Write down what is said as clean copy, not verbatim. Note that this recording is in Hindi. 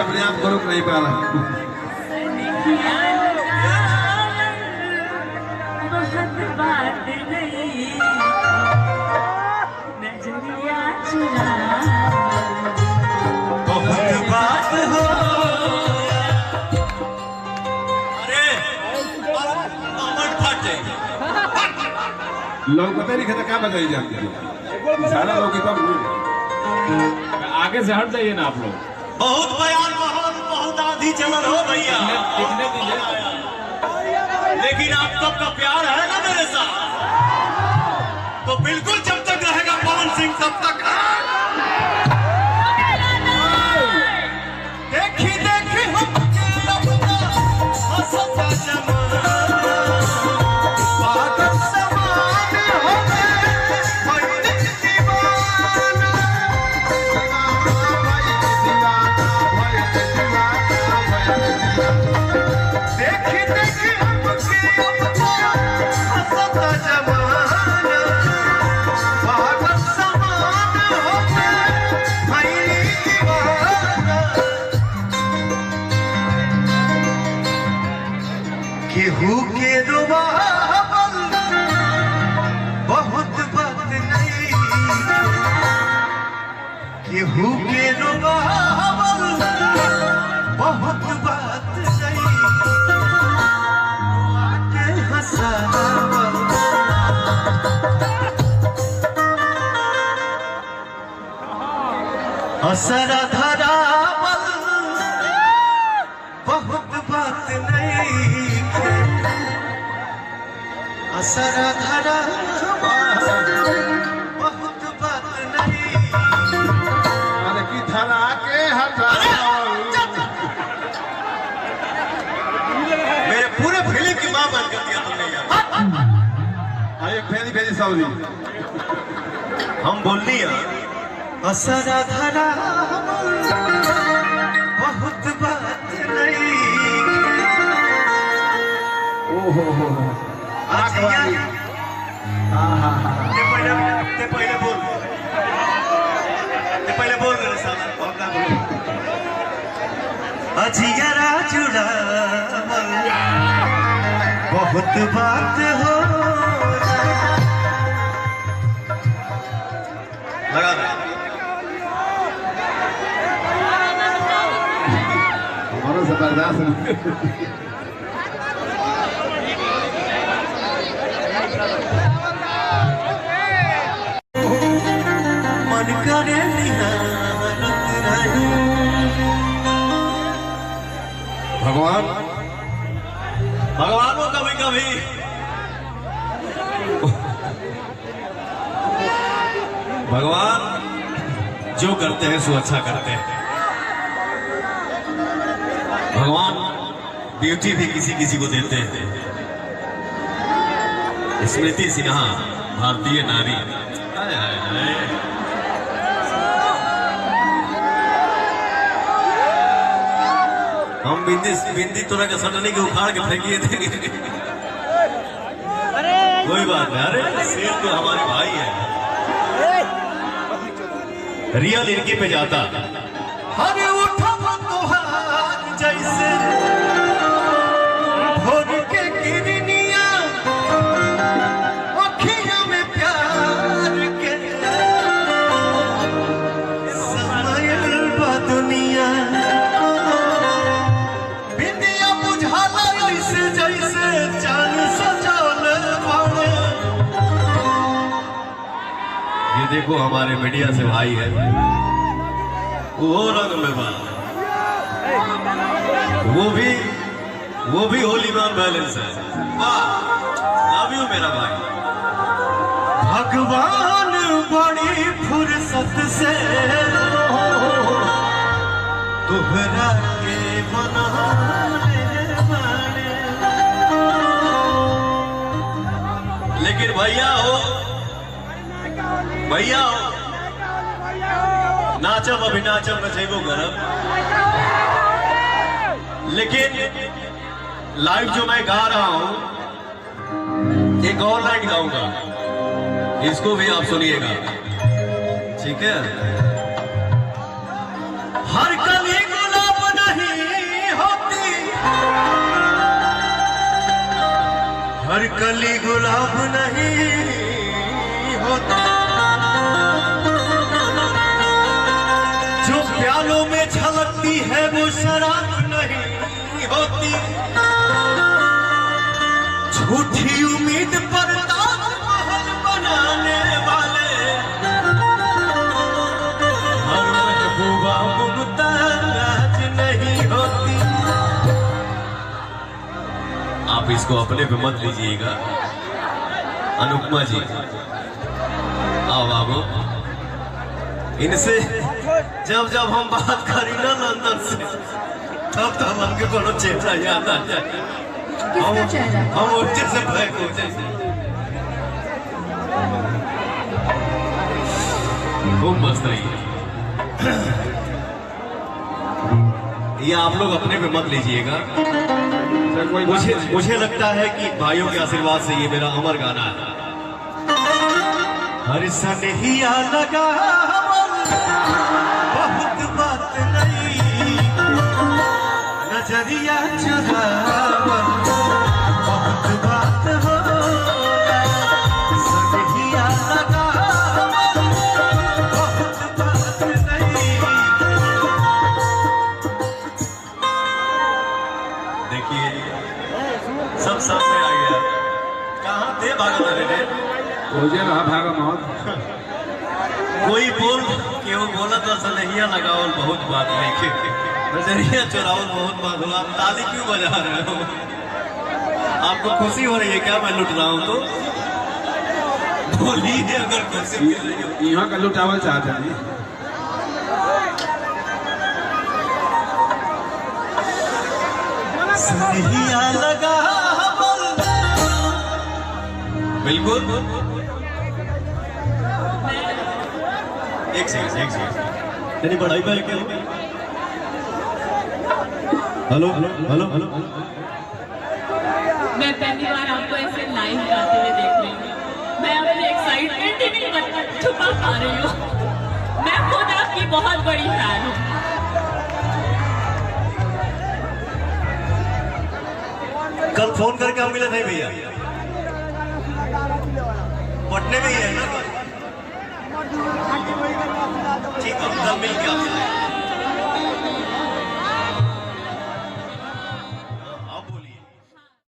अपने आप को रोक नहीं पा रहा। लोग पता नहीं कहता क्या बताई जाती है सारा लोग आगे से हट जाइए ना आप लोग। बहुत बयान बहुत आधी चलन हो भैया, कितने दिन है? लेकिन आप सबका प्यार है ना मेरे साथ, तो बिल्कुल जब तक रहेगा पवन सिंह तब तक देखी देखी हमके अपना हंसता जमाना पागल समान हो गए भाई दीवाना देखी देखी हमके अपना हंसता जमाना पागल समान हो गए भाई दीवाना केहू के रुबाबल बहुत बात नहीं, केहू के रुबाबल बहुत बात नहीं, आके हंसावल असरा धरावल बहुत बात नहीं, असरा धरावल बहुत बात नहीं। अरे की थरा के हटा मेरे पूरे फिल्म की मां बन कर दिया तुमने यार। अरे फेरी फेरी सऊदी हम बोलनी है असरा धरावल बहुत बात नहीं। ओहो हो आखिया ते पहले बोल मेरे साथ और ना बोलो। अजियारा जुड़ावल बहुत बात हो लगा दे। हमारा जबरदस्त मन करे निहारत रही भगवान भगवान को कभी कभी भगवान जो करते हैं सो अच्छा करते हैं। भगवान ब्यूटी भी किसी किसी को देते हैं। स्मृति सिन्हा भारतीय नारी हाय हाय हाय। हम बिंदी तोरा के सटने के उखाड़ के फेंकिए थे। कोई बात नहीं, अरे शेर तो हमारे भाई है। रियल इनके पे जाता हरे उठा तोहार जैसे भोर के किरनिया अखियां में प्यार के समायल बा दुनिया बिंदिया बुझाला ऐसे जैसे चांद सजल बाड़े। ये देखो हमारे मीडिया से भाई है, वो रंग में बात, वो भी होली मान बैलेंस है। लव यू मेरा भाई। भगवान बड़ी फुर्सत से तुहरा के बनाने वाले। लेकिन भैया हो नाचब अभी नाचब नचेबो करब, लेकिन लाइव जो मैं गा रहा हूं एक और लाइन गाऊंगा, इसको भी आप सुनिएगा, ठीक है। हर कली गुलाब हर कली गुलाब नहीं होता, जो प्यालों में झलकती है वो शराब नहीं होती, झूठी उम्मीद पर ताजमहल बनाने वाले हर महबूबा मुमताज नहीं होती। आप इसको अपने पे मत लीजिएगा। अनुपमा जी आओ बाबू, इनसे जब जब हम बात करी ना लंदन से तब तब हमके कोनो चेहरा याद आ जाए। किसका चेहरा? हम ऊंचे से ब्लैक हो जाए। खूब मस्त रही है। ये आप लोग अपने पे मत लीजिएगा। कोई मुझे लगता है कि भाइयों के आशीर्वाद से ये मेरा अमर गाना है। हर सनहिया लगा बहुत बात नहीं, नजरिया चुरावन बहुत बात हो, सनहिया लगा बहुत बात नहीं। देखिए सब सामने आ गया। कहाँ थे भागवत रे? मुझे रहा भागा मौत। कोई बोल केहू बोला तो सनहिया लगावल बहुत बात नहीं के, नजरिया चुरावल बहुत बात हो। आप ताली क्यों बजा रहे हो? आपको खुशी हो रही है क्या मैं लुट रहा हूँ? तो बोलिए अगर खुशी मिल रही हो। यहाँ का लुटावल चाहते हैं। सनहिया लगा बिल्कुल। एक सेकंड तेरी बढ़ाई पर क्या? Hello hello hello hello. मैं पहली बार आपको ऐसे लाइव गाते हुए देख रही हूँ। मैं अपनी एक्साइटमेंट ही नहीं छुपा पा रही हूँ। मैं खुद आपकी बहुत बड़ी फैन हूँ। कल फोन करके हम मिले थे भैया, पटने में ही है ना? ठीक है, कल मिल के आप